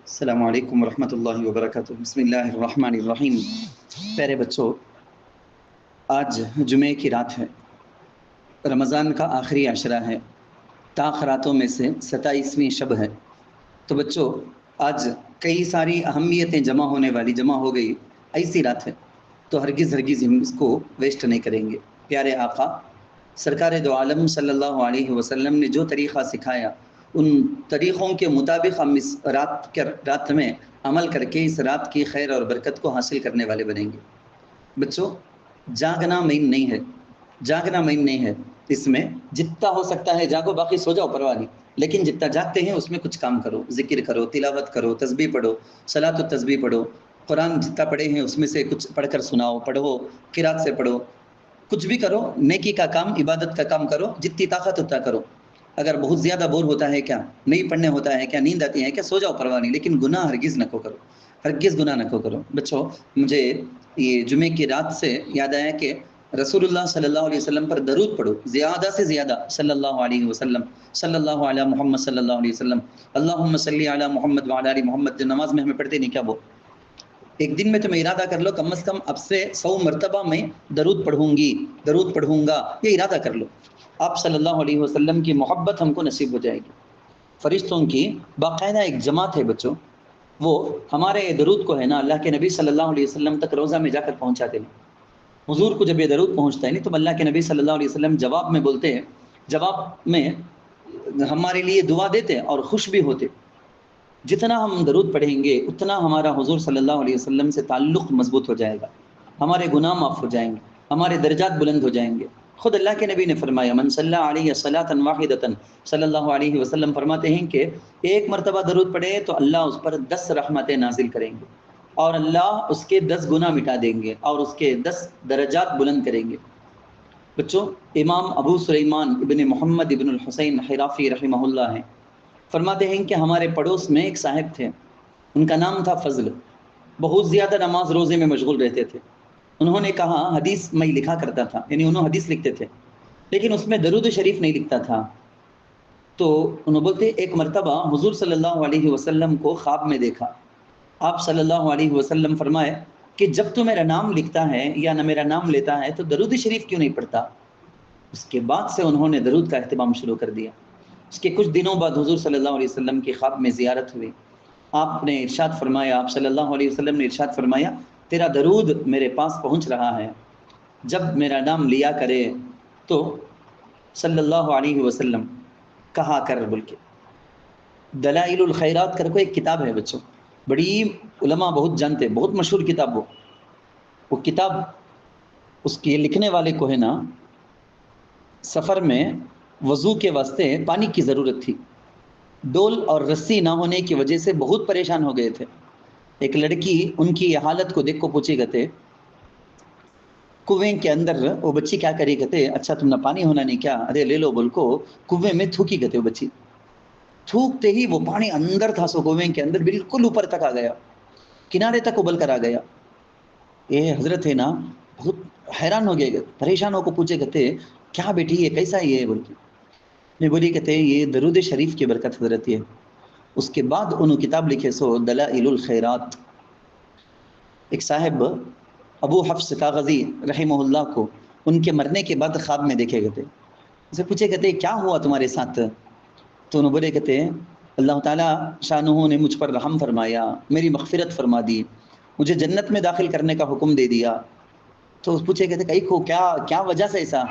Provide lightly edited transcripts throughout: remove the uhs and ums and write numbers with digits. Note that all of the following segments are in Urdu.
السلام علیکم ورحمۃ اللہ وبرکاتہ۔ بسم اللہ الرحمن الرحیم۔ پیارے بچوں، آج جمعے کی رات ہے، رمضان کا آخری عشرہ ہے، تاخراتوں میں سے 27ویں شب ہے۔ تو بچوں، آج کئی ساری اہمیتیں جمع ہو گئی، ایسی رات ہے تو ہرگز ہم اس کو ویسٹ نہیں کریں گے۔ پیارے آقا سرکار دو عالم صلی اللہ علیہ وسلم نے جو طریقہ سکھایا، ان طریقوں کے مطابق ہم اس رات میں عمل کر کے اس رات کی خیر اور برکت کو حاصل کرنے والے بنیں گے۔ بچوں، جاگنا مین نہیں ہے، اس میں جتنا ہو سکتا ہے جاگو، باقی سو جاؤ پرواہ نہیں، لیکن جتنا جاگتے ہیں اس میں کچھ کام کرو، ذکر کرو، تلاوت کرو، تسبیح پڑھو، صلاۃ و تسبیح پڑھو، قرآن جتنا پڑھے ہیں اس میں سے کچھ پڑھ کر سناؤ، پڑھو، قرات سے پڑھو، کچھ بھی کرو، نیکی کا کام، عبادت کا کام کرو، جتنی طاقت اتنا کرو۔ اگر بہت زیادہ بور ہوتا ہے کیا، نہیں پڑھنے ہوتا ہے کیا، نیند آتی ہے کیا، سو جاؤ پرواہ نہیں، لیکن گناہ ہرگز نہ کرو، ہرگز گناہ نہ کرو۔ بچوں، مجھے یہ جمعے کی رات سے یاد آیا کہ رسول اللہ صلی اللہ علیہ وسلم پر درود پڑھو، زیادہ سے زیادہ، صلی اللہ علیہ وسلم، صلی اللہ علیہ محمد صلی اللہ علیہ وسلم، اللہم صلی علی محمد وعلی آل محمد۔ جو نماز میں ہمیں پڑھتے نہیں کیا، وہ ایک دن میں تمہیں ارادہ کر لو، کم از کم اب سے 100 مرتبہ میں درود پڑھوں گا، یہ ارادہ کر لو۔ آپ صلی اللہ علیہ وسلم کی محبت ہم کو نصیب ہو جائے گی۔ فرشتوں کی باقاعدہ ایک جماعت ہے بچوں، وہ ہمارے درود کو ہے نا اللہ کے نبی صلی اللہ علیہ وسلم تک روزہ میں جا کر پہنچاتے ہیں۔ حضور کو جب یہ درود پہنچتا ہے نہیں تو اللہ کے نبی صلی اللہ علیہ وسلم جواب میں بولتے ہیں، جواب میں ہمارے لیے دعا دیتے اور خوش بھی ہوتے۔ جتنا ہم درود پڑھیں گے اتنا ہمارا حضور صلی اللہ علیہ وسلم سے تعلق مضبوط ہو جائے گا، ہمارے گناہ معاف ہو جائیں گے، ہمارے درجات بلند ہو جائیں گے۔ خود اللہ کے نبی نے فرمایا، من صلی علیہ صلاۃ واحدۃ، صلی اللہ علیہ وسلم فرماتے ہیں کہ ایک مرتبہ درود پڑھے تو اللہ اس پر 10 رحمتیں نازل کریں گے، اور اللہ اس کے 10 گناہ مٹا دیں گے، اور اس کے 10 درجات بلند کریں گے۔ بچوں، امام ابو سلیمان ابن محمد ابن الحسین حرافی رحمہ اللہ ہیں، فرماتے ہیں کہ ہمارے پڑوس میں ایک صاحب تھے، ان کا نام تھا فضل، بہت زیادہ نماز روزے میں مشغول رہتے تھے۔ انہوں نے کہا، حدیث میں لکھا کرتا تھا، یعنی انہوں حدیث لکھتے تھے لیکن اس میں درود شریف نہیں لکھتا تھا۔ تو انہوں بولتے، ایک مرتبہ حضور صلی اللہ علیہ وسلم کو خواب میں دیکھا۔ آپ صلی اللہ علیہ وسلم فرمائے کہ جب تو میرا نام لکھتا ہے یا نہ میرا نام لیتا ہے تو درود شریف کیوں نہیں پڑھتا؟ اس کے بعد سے انہوں نے درود کا اہتمام شروع کر دیا۔ اس کے کچھ دنوں بعد حضور صلی اللہ علیہ وسلم کی خواب میں زیارت ہوئی۔ آپ نے ارشاد فرمایا، آپ صلی اللہ علیہ وسلم نے ارشاد فرمایا، تیرا درود میرے پاس پہنچ رہا ہے، جب میرا نام لیا کرے تو صلی اللہ علیہ وسلم کہا کر بول کے۔ دلائل الخیرات کر کو ایک کتاب ہے بچوں، بڑی علماء بہت جانتے، بہت مشہور کتاب۔ وہ کتاب، اس کے لکھنے والے کو ہے نا سفر میں وضو کے واسطے پانی کی ضرورت تھی، ڈول اور رسی نہ ہونے کی وجہ سے بہت پریشان ہو گئے تھے۔ ایک لڑکی ان کی حالت کو دیکھ کو پوچھے گئے، کنویں کے اندر وہ بچی کیا کری گئے، اچھا تم نہ پانی ہونا نہیں کیا، ارے لے لو بول کو کنویں میں تھوکی گئے وہ بچی۔ تھوکتے ہی وہ پانی اندر تھا، سو کنویں کے اندر بالکل اوپر تک آ گیا، کنارے تک ابل کر آ گیا۔ یہ حضرت ہے نا بہت حیران ہو گئے، پریشان ہو کو پوچھے گئے، کیا بیٹی یہ کیسا ہی ہے بول کے؟ میں بولی کہتے ہیں یہ درود شریف کی برکت حضرت ہے۔ اس کے بعد انہوں کتاب لکھے سو دلائل الخیرات۔ ایک صاحب ابو حفص کاغذی رحمہ اللہ کو ان کے مرنے کے بعد خواب میں دیکھے گئے، اسے پوچھے کہتے کیا ہوا تمہارے ساتھ؟ تو انہوں بولے کہتے اللہ تعالیٰ شانہ نے مجھ پر رحم فرمایا، میری مغفرت فرما دی، مجھے جنت میں داخل کرنے کا حکم دے دیا۔ تو پوچھے کہتے کئی کو کیا وجہ سے ایسا؟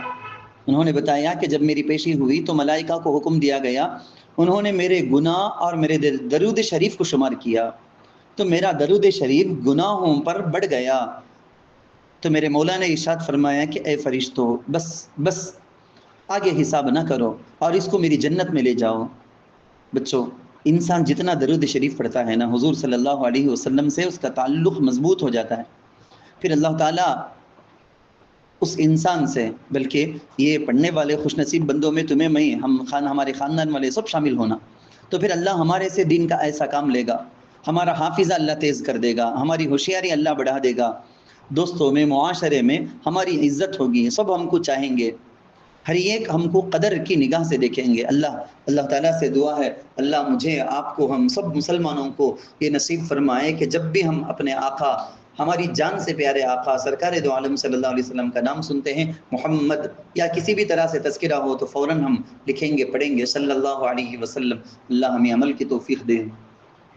انہوں نے بتایا کہ جب میری پیشی ہوئی تو ملائکہ کو حکم دیا گیا، انہوں نے میرے گناہ اور میرے درود شریف کو شمار کیا، تو میرا درود شریف گناہوں پر بڑھ گیا۔ تو میرے مولا نے ارشاد فرمایا کہ اے فرشتو، بس آگے حساب نہ کرو اور اس کو میری جنت میں لے جاؤ۔ بچوں، انسان جتنا درود شریف پڑھتا ہے نا حضور صلی اللہ علیہ وسلم سے، اس کا تعلق مضبوط ہو جاتا ہے۔ پھر اللہ تعالیٰ اس انسان سے، بلکہ یہ پڑھنے والے خوش نصیب بندوں میں تمہیں میں، ہمارے خاندان والے سب شامل ہونا، تو پھر اللہ ہمارے سے دین کا ایسا کام لے گا، ہمارا حافظہ اللہ تیز کر دے گا، ہماری ہوشیاری اللہ بڑھا دے گا، دوستوں میں، معاشرے میں ہماری عزت ہوگی، سب ہم کو چاہیں گے۔ ہر ایک ہم کو قدر کی نگاہ سے دیکھیں گے۔ اللہ تعالیٰ سے دعا ہے اللہ مجھے آپ کو ہم سب مسلمانوں کو یہ نصیب فرمائے کہ جب بھی ہم اپنے آقا ہماری جان سے پیارے آقا سرکار دو عالم صلی اللہ علیہ وسلم کا نام سنتے ہیں محمد یا کسی بھی طرح سے تذکرہ ہو تو فوراً ہم لکھیں گے پڑھیں گے صلی اللہ علیہ وسلم۔ اللہ ہمیں عمل کی توفیق دے،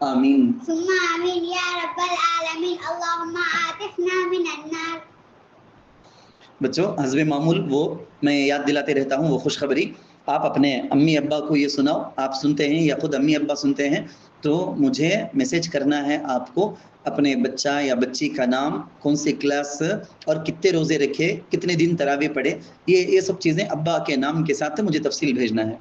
آمین ثم آمین یا رب العالمین۔ اللہم عاتقنا من النار۔ بچوں حسب معمول وہ میں یاد دلاتے رہتا ہوں وہ خوشخبری، آپ اپنے امی ابا کو یہ سناؤ، آپ سنتے ہیں یا خود امی ابا سنتے ہیں تو مجھے میسج کرنا ہے آپ کو اپنے بچہ یا بچی کا نام، کون سی کلاس اور کتنے روزے رکھے، کتنے دن تراویح پڑھے، یہ سب چیزیں ابا کے نام کے ساتھ مجھے تفصیل بھیجنا ہے۔